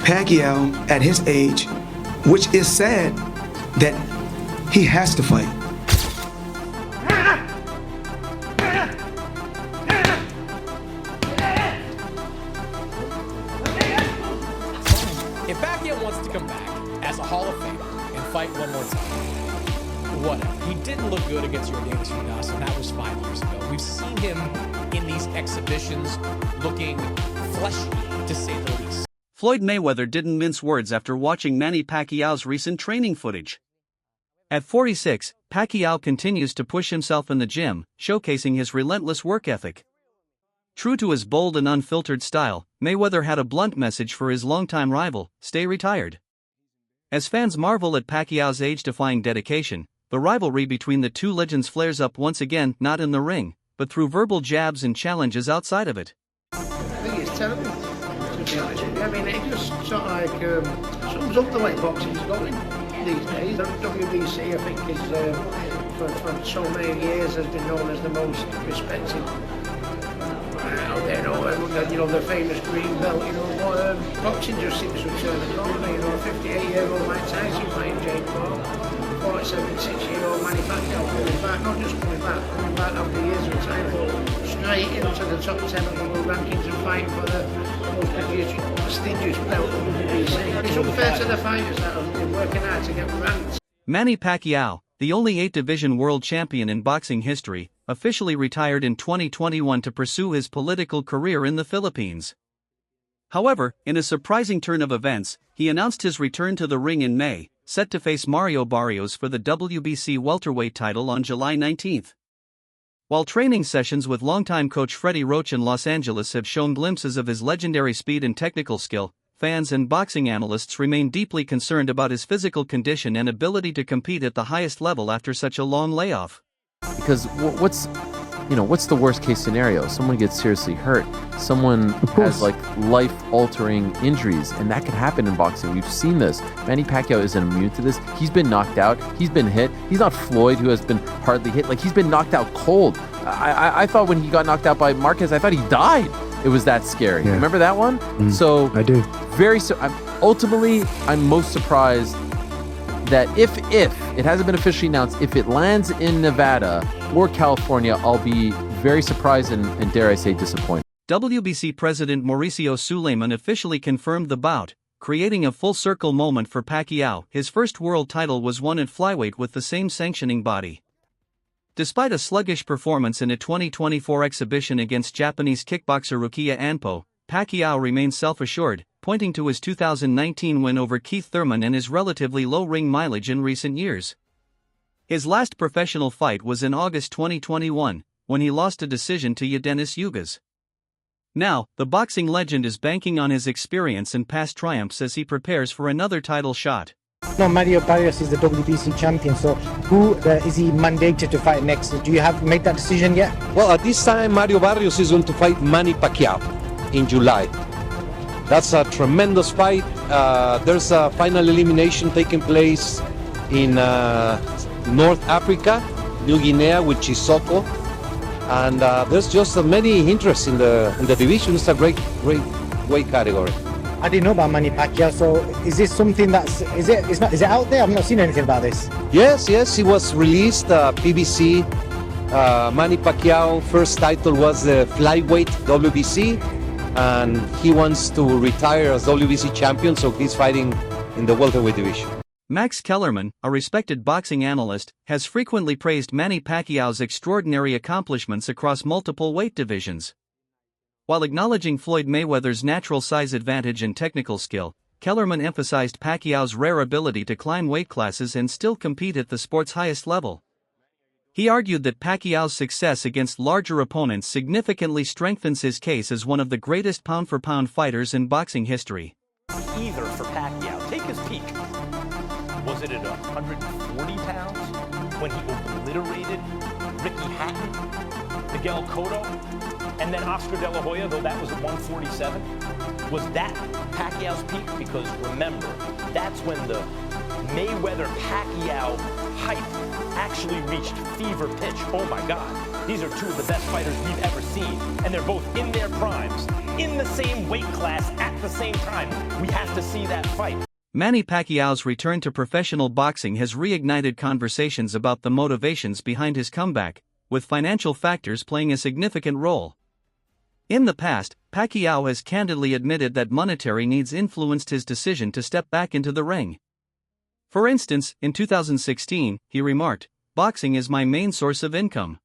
Pacquiao, at his age, which is sad, that he has to fight. If Pacquiao wants to come back as a Hall of Famer and fight one more time, whatever. He didn't look good against Yordenis Ugas, and that was 5 years ago. We've seen him in these exhibitions looking fleshy, to say the least. Floyd Mayweather didn't mince words after watching Manny Pacquiao's recent training footage. At 46, Pacquiao continues to push himself in the gym, showcasing his relentless work ethic. True to his bold and unfiltered style, Mayweather had a blunt message for his longtime rival: stay retired. As fans marvel at Pacquiao's age-defying dedication, the rivalry between the two legends flares up once again, not in the ring, but through verbal jabs and challenges outside of it. I think it's terrible, to be honest with you. I mean, it just sort of like sums up the way boxing's going these days. The WBC, I think, is for so many years has been known as the most respected out there. You know, the famous green belt. You know, boxing just seems to turn the corner. You know, 58-year-old Mike Tyson fighting Jake Paul. 46-year-old Manny Pacquiao coming back, not just coming back after years of retirement, straight into the top 10 of the world rankings and fighting for the most prestigious belt of the WBC. It's unfair to the fighters that have been working hard to get ranked. Manny Pacquiao, the only 8-division world champion in boxing history, officially retired in 2021 to pursue his political career in the Philippines. However, in a surprising turn of events, he announced his return to the ring in May, set to face Mario Barrios for the WBC welterweight title on July 19. While training sessions with longtime coach Freddie Roach in Los Angeles have shown glimpses of his legendary speed and technical skill, fans and boxing analysts remain deeply concerned about his physical condition and ability to compete at the highest level after such a long layoff. Because what's the worst case scenario? Someone gets seriously hurt. Someone has like life-altering injuries, and that could happen in boxing. We've seen this. Manny Pacquiao isn't immune to this. He's been knocked out. He's been hit. He's not Floyd, who has been hardly hit. Like, he's been knocked out cold. I thought when he got knocked out by Marquez, I thought he died. It was that scary. Yeah. Remember that one? So I do. Ultimately, I'm most surprised that if it hasn't been officially announced, if it lands in Nevada or California, I'll be very surprised and dare I say disappointed. WBC President Mauricio Suleiman officially confirmed the bout, creating a full-circle moment for Pacquiao. His first world title was won at flyweight with the same sanctioning body. Despite a sluggish performance in a 2024 exhibition against Japanese kickboxer Rukiya Anpo, Pacquiao remains self-assured, pointing to his 2019 win over Keith Thurman and his relatively low ring mileage in recent years. His last professional fight was in August 2021, when he lost a decision to Yordenis Ugas. Now, the boxing legend is banking on his experience and past triumphs as he prepares for another title shot. No, Mario Barrios is the WBC champion, so who is he mandated to fight next? Do you have made that decision yet? Well, at this time, Mario Barrios is going to fight Manny Pacquiao in July. That's a tremendous fight. There's a final elimination taking place in North Africa, New Guinea with Chisoko, and there's just many interests in the division. It's a great weight category. I didn't know about Manny Pacquiao, so is this something is it out there? I've not seen anything about this. Yes, it was released, PBC. Manny Pacquiao first title was the flyweight WBC, and he wants to retire as WBC champion, so he's fighting in the welterweight division. Max Kellerman, a respected boxing analyst, has frequently praised Manny Pacquiao's extraordinary accomplishments across multiple weight divisions. While acknowledging Floyd Mayweather's natural size advantage and technical skill, Kellerman emphasized Pacquiao's rare ability to climb weight classes and still compete at the sport's highest level. He argued that Pacquiao's success against larger opponents significantly strengthens his case as one of the greatest pound-for-pound fighters in boxing history. Either for Pacquiao, take his peak. Was it at 140 pounds when he obliterated Ricky Hatton, Miguel Cotto, and then Oscar De La Hoya, though that was at 147? Was that Pacquiao's peak? Because remember, that's when the Mayweather-Pacquiao hype actually reached fever pitch. Oh my God, these are two of the best fighters we've ever seen, and they're both in their primes. in the same weight class at the same time. We have to see that fight. Manny Pacquiao's return to professional boxing has reignited conversations about the motivations behind his comeback, with financial factors playing a significant role. In the past, Pacquiao has candidly admitted that monetary needs influenced his decision to step back into the ring. For instance, in 2016, he remarked, "Boxing is my main source of income.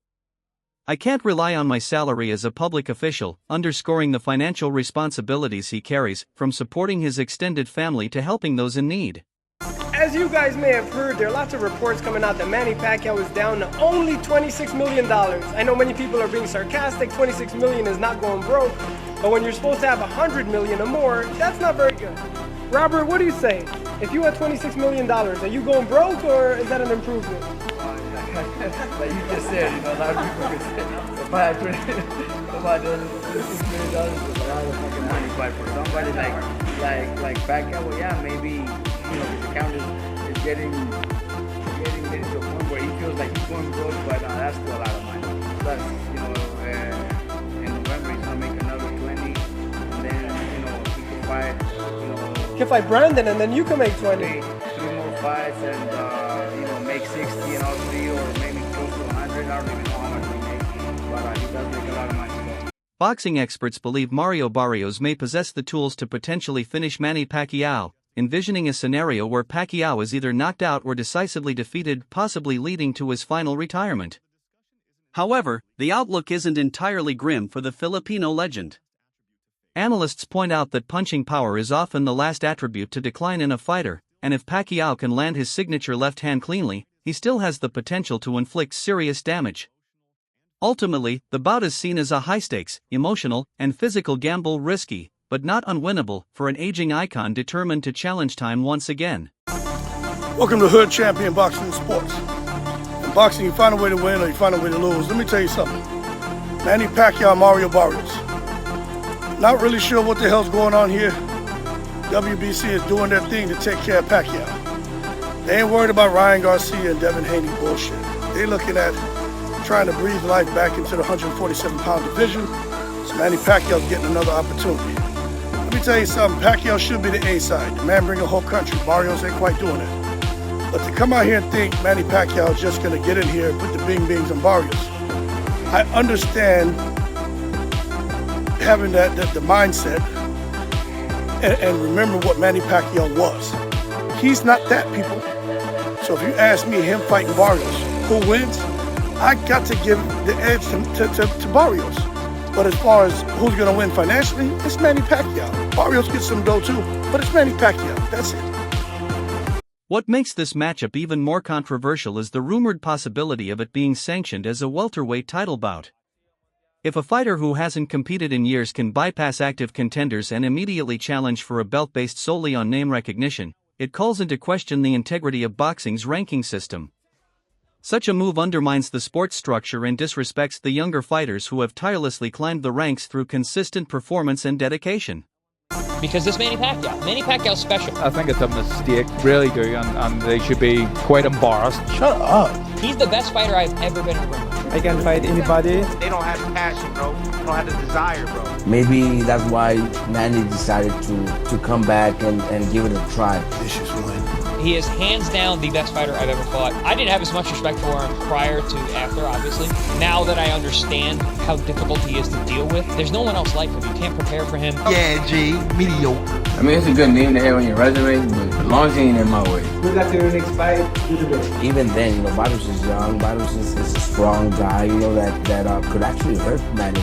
I can't rely on my salary as a public official," underscoring the financial responsibilities he carries, from supporting his extended family to helping those in need. As you guys may have heard, there are lots of reports coming out that Manny Pacquiao is down to only $26 million. I know many people are being sarcastic, $26 million is not going broke, but when you're supposed to have $100 million or more, that's not very good. Robert, what do you say? If you had $26 million, are you going broke or is that an improvement? Like you just said, you know, a lot of people could say, if I had $26 million, it's a lot of fucking money. But for somebody like Pacquiao, well, yeah, maybe, you know, his account is getting to a point where he feels like he's going broke, but that's still a lot of money. Plus, you know, in November he's gonna make another 20, and then, you know, he can fight, you know, You can fight Brandon and then you can make 20. three more fights and, you know, make 60 in all three, or maybe close to 100. I don't even know how much he makes, but he does make a lot of money. So. Boxing experts believe Mario Barrios may possess the tools to potentially finish Manny Pacquiao, envisioning a scenario where Pacquiao is either knocked out or decisively defeated, possibly leading to his final retirement. However, the outlook isn't entirely grim for the Filipino legend. Analysts point out that punching power is often the last attribute to decline in a fighter, and if Pacquiao can land his signature left hand cleanly, he still has the potential to inflict serious damage. Ultimately, the bout is seen as a high-stakes, emotional, and physical gamble, risky, but not unwinnable, for an aging icon determined to challenge time once again. Welcome to Hood Champion Boxing and Sports. In boxing, you find a way to win or you find a way to lose. Let me tell you something. Manny Pacquiao, Mario Barrios. Not really sure what the hell's going on here. WBC is doing their thing to take care of Pacquiao. They ain't worried about Ryan Garcia and Devin Haney bullshit. They're looking at trying to breathe life back into the 147-pound division. So Manny Pacquiao's getting another opportunity. Let me tell you something, Pacquiao should be the A side. The man bring a whole country. Barrios ain't quite doing it. But to come out here and think Manny Pacquiao is just gonna get in here and put the bing bings on Barrios, I understand having the mindset and remember what Manny Pacquiao was. He's not that, people. So if you ask me, him fighting Barrios, who wins? I got to give the edge to Barrios. But as far as who's going to win financially, it's Manny Pacquiao. Barrios gets some dough too, but it's Manny Pacquiao. That's it. What makes this matchup even more controversial is the rumored possibility of it being sanctioned as a welterweight title bout. If a fighter who hasn't competed in years can bypass active contenders and immediately challenge for a belt based solely on name recognition, it calls into question the integrity of boxing's ranking system. Such a move undermines the sport's structure and disrespects the younger fighters who have tirelessly climbed the ranks through consistent performance and dedication. Because this Manny Pacquiao's special. I think it's a mistake, really do, and they should be quite embarrassed. Shut up. He's the best fighter I've ever been in a ring with. I can fight anybody. They don't have the passion, bro. They don't have the desire, bro. Maybe that's why Manny decided to come back and give it a try. Vicious win. He is hands down the best fighter I've ever fought. I didn't have as much respect for him prior to after, obviously. Now that I understand how difficult he is to deal with, there's no one else like him. You can't prepare for him. Yeah, G, mediocre. I mean, it's a good name to have on your resume, but as long as he ain't in my way. Good luck to your next fight. Do the best. Even then, you know, Barrios is young. Barrios is a strong guy, you know, that could actually hurt Manny.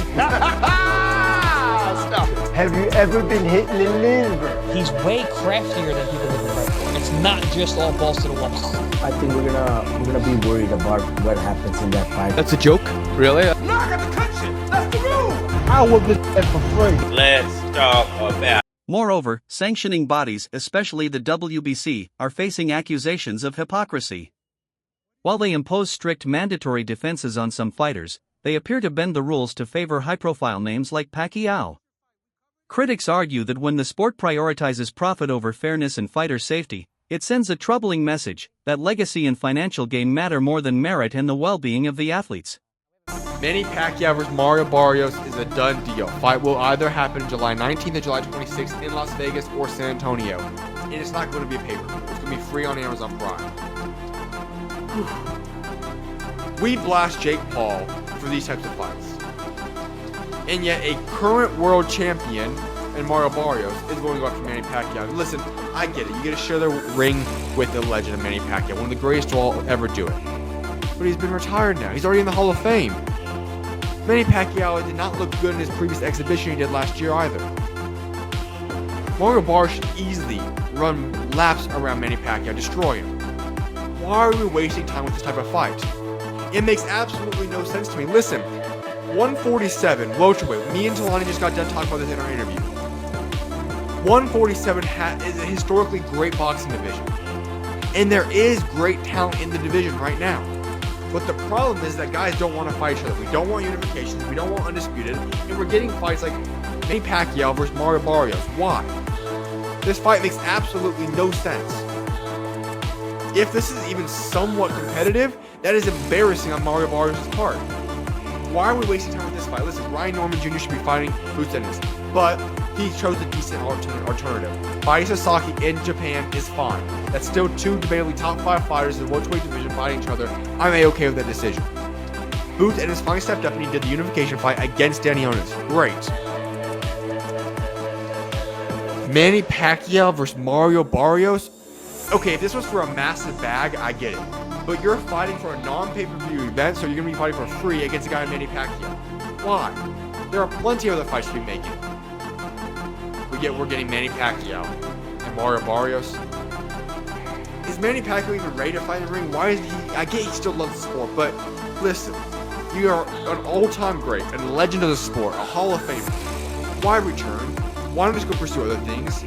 Stop. Have you ever been hit in the liver? He's way craftier than people give him credit for. It's not just all balls to the wall. I think we're gonna be worried about what happens in that fight. That's a joke, really? No, I got the country. That's the rule. I will get that for free. Let's talk about. Moreover, sanctioning bodies, especially the WBC, are facing accusations of hypocrisy. While they impose strict mandatory defenses on some fighters, they appear to bend the rules to favor high-profile names like Pacquiao. Critics argue that when the sport prioritizes profit over fairness and fighter safety, it sends a troubling message that legacy and financial gain matter more than merit and the well-being of the athletes. Manny Pacquiao vs. Mario Barrios is a done deal. Fight will either happen July 19th or July 26th in Las Vegas or San Antonio. And it's not going to be a pay-per-view. It's going to be free on Amazon Prime. We blast Jake Paul for these types of fights. And yet a current world champion and Mario Barrios is going to go after Manny Pacquiao. Listen, I get it. You get to share the ring with the legend of Manny Pacquiao, one of the greatest to all ever do it. But he's been retired now. He's already in the Hall of Fame. Manny Pacquiao did not look good in his previous exhibition he did last year either. Mario Barrios should easily run laps around Manny Pacquiao, destroy him. Why are we wasting time with this type of fight? It makes absolutely no sense to me. Listen, 147, welterweight. Me and Talani just got done talking about this in our interview. 147 is a historically great boxing division. And there is great talent in the division right now. But the problem is that guys don't want to fight each other. We don't want unifications. We don't want undisputed. And we're getting fights like Manny Pacquiao versus Mario Barrios. Why? This fight makes absolutely no sense. If this is even somewhat competitive, that is embarrassing on Mario Barrios' part. Why are we wasting time with this fight? Listen, Ryan Norman Jr. should be fighting Boots Ennis, but he chose a decent alternative. Fighting Sasaki in Japan is fine. That's still two debatably top 5 fighters in the welterweight division fighting each other. I'm A-okay with that decision. Boots Ennis finally stepped up and he did the unification fight against Danny Onis. Great. Manny Pacquiao versus Mario Barrios? Okay, if this was for a massive bag, I get it. But you're fighting for a non-pay-per-view event, so you're going to be fighting for free against a guy named Manny Pacquiao. Why? There are plenty of other fights to be making. But yet we're getting Manny Pacquiao and Mario Barrios. Is Manny Pacquiao even ready to fight in the ring? Why is he? I get he still loves the sport, but listen, you are an all-time great, a legend of the sport, a Hall of Famer. Why return? Why don't you just go pursue other things?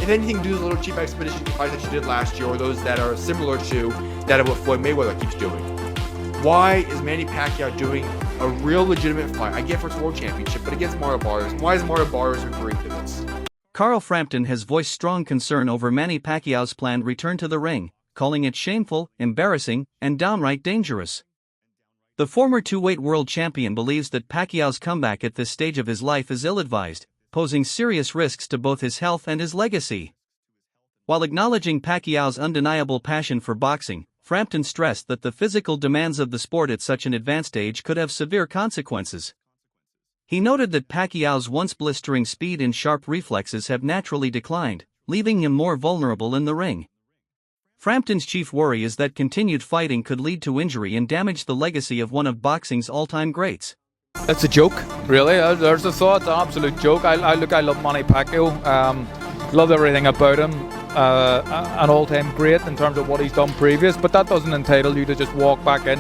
If anything, do those little cheap expedition fights that you did last year, or those that are similar to that of what Floyd Mayweather keeps doing. Why is Manny Pacquiao doing a real legitimate fight? I get for its world championship, but against Mario Barrios. Why is Mario Barrios agreeing to this? Carl Frampton has voiced strong concern over Manny Pacquiao's planned return to the ring, calling it shameful, embarrassing, and downright dangerous. The former two-weight world champion believes that Pacquiao's comeback at this stage of his life is ill-advised, posing serious risks to both his health and his legacy. While acknowledging Pacquiao's undeniable passion for boxing, Frampton stressed that the physical demands of the sport at such an advanced age could have severe consequences. He noted that Pacquiao's once blistering speed and sharp reflexes have naturally declined, leaving him more vulnerable in the ring. Frampton's chief worry is that continued fighting could lead to injury and damage the legacy of one of boxing's all-time greats. It's a joke, really. There's a thought, it's an absolute joke. I love Manny Pacquiao. Love everything about him. An all-time great in terms of what he's done previous, but that doesn't entitle you to just walk back in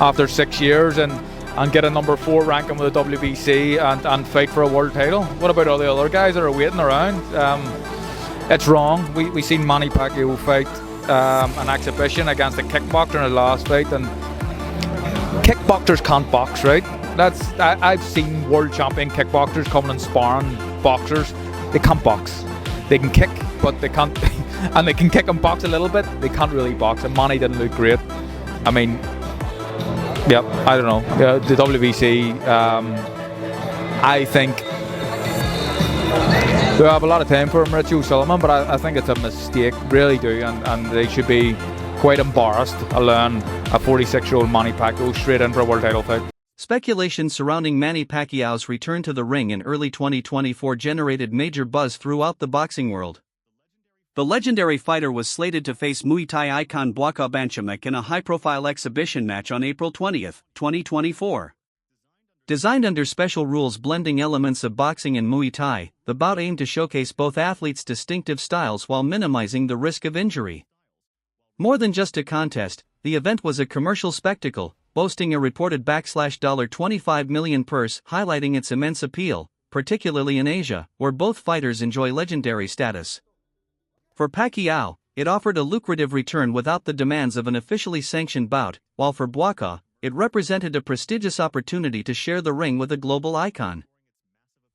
after 6 years and get a number 4 ranking with the WBC and fight for a world title. What about all the other guys that are waiting around? It's wrong. We seen Manny Pacquiao fight an exhibition against a kickboxer in his last fight, and kickboxers can't box, right? I've seen world champion kickboxers coming and sparring boxers. They can't box. They can kick, but they can't, and they can kick and box a little bit. They can't really box, and Manny didn't look great. I mean, yeah, I don't know. Yeah, the WBC, I think they have a lot of time for him, Richie O'Sullivan, but I think it's a mistake, really do, and they should be quite embarrassed allowing a 46-year-old Manny Pacquiao straight in for a world title fight. Speculation surrounding Manny Pacquiao's return to the ring in early 2024 generated major buzz throughout the boxing world. The legendary fighter was slated to face Muay Thai icon Bwaka Banchamek in a high-profile exhibition match on April 20, 2024. Designed under special rules blending elements of boxing and Muay Thai, the bout aimed to showcase both athletes' distinctive styles while minimizing the risk of injury. More than just a contest, the event was a commercial spectacle, boasting a reported $25 million purse, highlighting its immense appeal, particularly in Asia, where both fighters enjoy legendary status. For Pacquiao, it offered a lucrative return without the demands of an officially sanctioned bout, while for Bwaka, it represented a prestigious opportunity to share the ring with a global icon.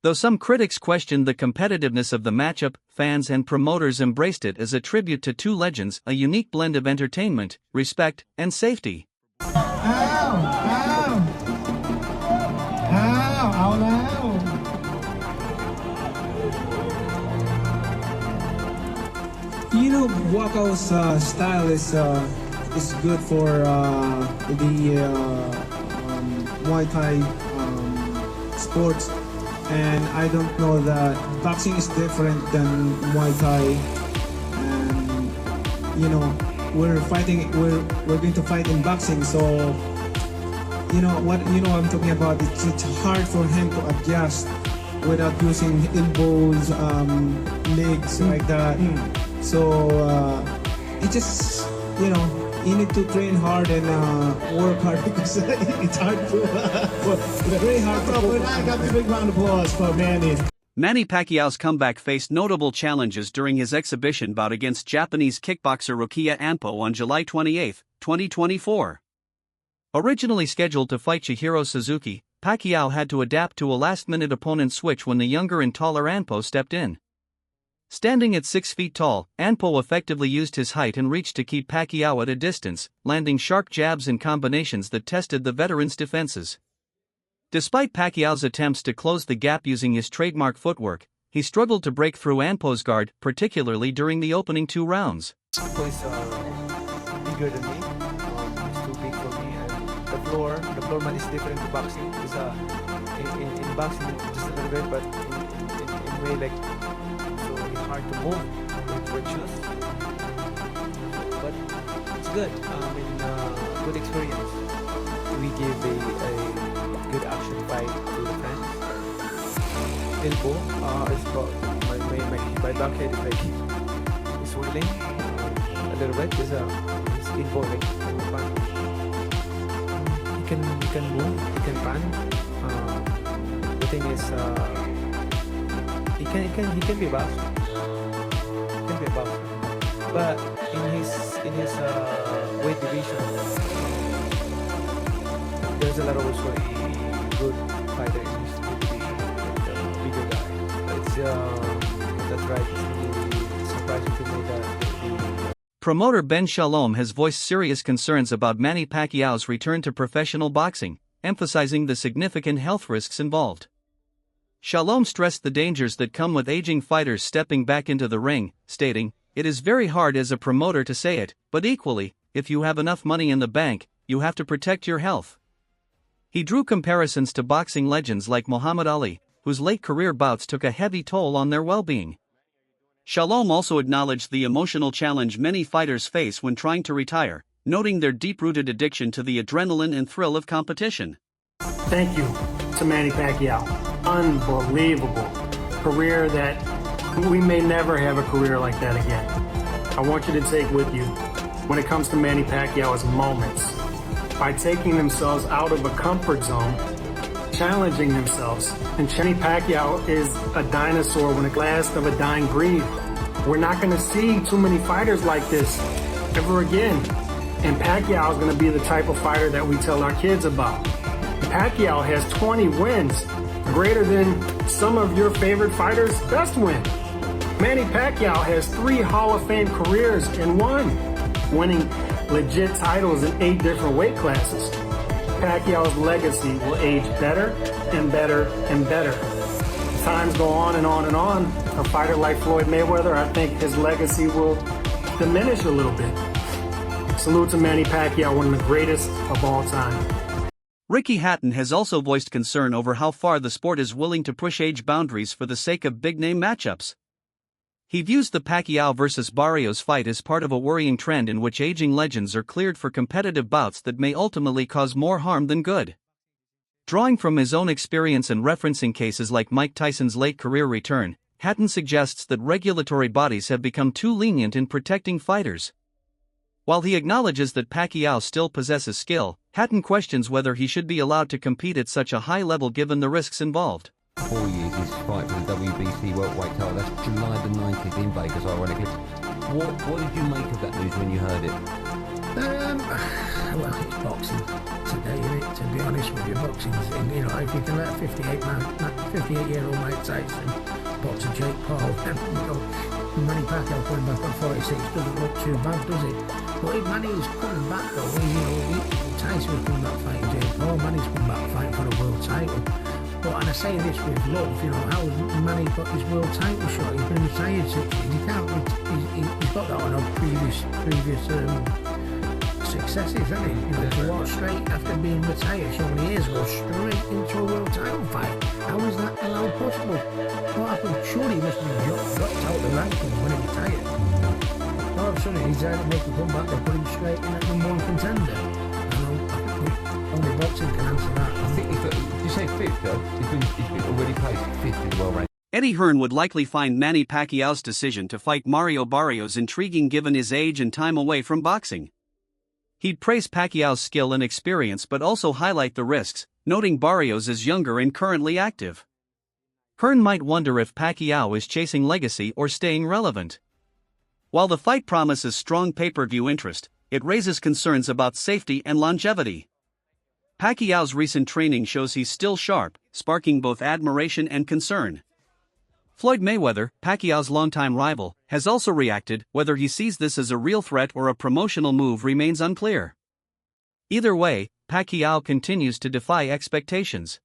Though some critics questioned the competitiveness of the matchup, fans and promoters embraced it as a tribute to two legends, a unique blend of entertainment, respect, and safety. You know, Walkout's style is good for the Muay Thai sports, and I don't know that boxing is different than Muay Thai. And you know, we're going to fight in boxing, so you know what I'm talking about. It's hard for him to adjust without using elbows, legs like that. So it just, you know, you need to train hard and work hard because it's hard to, very hard to. I got the big round of applause for Manny. Manny Pacquiao's comeback faced notable challenges during his exhibition bout against Japanese kickboxer Rokia Anpo on July 28, 2024. Originally scheduled to fight Chihiro Suzuki, Pacquiao had to adapt to a last-minute opponent switch when the younger and taller Anpo stepped in. Standing at 6 feet tall, Anpo effectively used his height and reach to keep Pacquiao at a distance, landing sharp jabs and combinations that tested the veteran's defenses. Despite Pacquiao's attempts to close the gap using his trademark footwork, he struggled to break through Anpo's guard, particularly during the opening 2 rounds. Anpo is bigger than me. It's too big for me. And the floor mat is different to boxing. It's in boxing just a little bit, but in way like so it's hard to move with shoes. But it's good. Good experience. We give a good action fight to the fans. Elbow is got my back head is like swelling a little bit. It's elbow like pan. He can move. He can pan. The thing is, he can be a boxer. He can be a boxer. But in his weight division, there's a lot of also good fighter in this division, like bigger guy. That's right. It's really surprising to know that. Promoter Ben Shalom has voiced serious concerns about Manny Pacquiao's return to professional boxing, emphasizing the significant health risks involved. Shalom stressed the dangers that come with aging fighters stepping back into the ring, stating, "It is very hard as a promoter to say it, but equally, if you have enough money in the bank, you have to protect your health." He drew comparisons to boxing legends like Muhammad Ali, whose late career bouts took a heavy toll on their well-being. Shalom also acknowledged the emotional challenge many fighters face when trying to retire, noting their deep-rooted addiction to the adrenaline and thrill of competition. Thank you to Manny Pacquiao. Unbelievable career that we may never have a career like that again. I want you to take with you, when it comes to Manny Pacquiao, is moments. By taking themselves out of a comfort zone, challenging themselves. And Manny Pacquiao is a dinosaur when it last of a dying breed. We're not going to see too many fighters like this ever again. And Pacquiao is going to be the type of fighter that we tell our kids about. Pacquiao has 20 wins, greater than some of your favorite fighters' best win. Manny Pacquiao has 3 Hall of Fame careers and one, winning legit titles in 8 different weight classes. Pacquiao's legacy will age better and better and better. As times go on and on and on, a fighter like Floyd Mayweather, I think his legacy will diminish a little bit. Salute to Manny Pacquiao, one of the greatest of all time. Ricky Hatton has also voiced concern over how far the sport is willing to push age boundaries for the sake of big-name matchups. He views the Pacquiao vs. Barrios fight as part of a worrying trend in which aging legends are cleared for competitive bouts that may ultimately cause more harm than good. Drawing from his own experience and referencing cases like Mike Tyson's late career return, Hatton suggests that regulatory bodies have become too lenient in protecting fighters. While he acknowledges that Pacquiao still possesses skill, Hatton questions whether he should be allowed to compete at such a high level given the risks involved. 4 years his fight for the WBC welterweight title. That's July the 19th in Vegas, ironically. What did you make of that news when you heard it? Well, it's boxing today, isn't it? To be honest with you, boxing thing. You know, if you can let 58-year-old Mike Tyson box a Jake Paul, then, you know, Manny Pacquiao coming back on 46 doesn't look too bad, does it? But if Manny's coming back though, you know, Tyson was coming back fighting Jake Paul, Manny's coming back fighting for a world title. But and I say this with love, you know, how Manny got his world title shot. He's been retired 6 years. He can't. He's got that on previous successes, hasn't he? You know, to walk straight after being retired so many years ago, straight into a world title fight. How is that allowed possible? What happened? Surely he must have dropped out the rankings when he retired. All of a sudden, he's decided to make a comeback. They put him straight in at #1 contender. Only boxing can answer that. I think did you say fifth though? He's been already placed fifth in the world ranking. Eddie Hearn would likely find Manny Pacquiao's decision to fight Mario Barrios intriguing given his age and time away from boxing. He'd praise Pacquiao's skill and experience but also highlight the risks, noting Barrios is younger and currently active. Hearn might wonder if Pacquiao is chasing legacy or staying relevant. While the fight promises strong pay-per-view interest, it raises concerns about safety and longevity. Pacquiao's recent training shows he's still sharp, sparking both admiration and concern. Floyd Mayweather, Pacquiao's longtime rival, has also reacted. Whether he sees this as a real threat or a promotional move remains unclear. Either way, Pacquiao continues to defy expectations.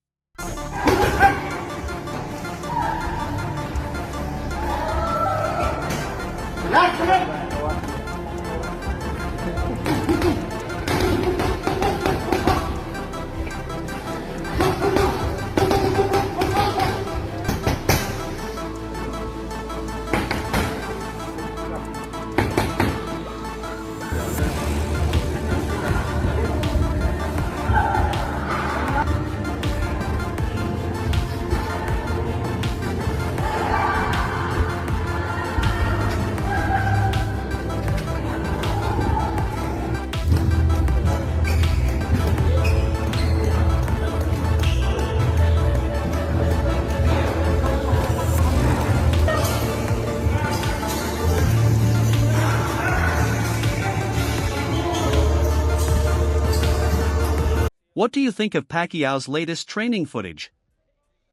What do you think of Pacquiao's latest training footage?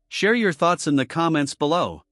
Share your thoughts in the comments below.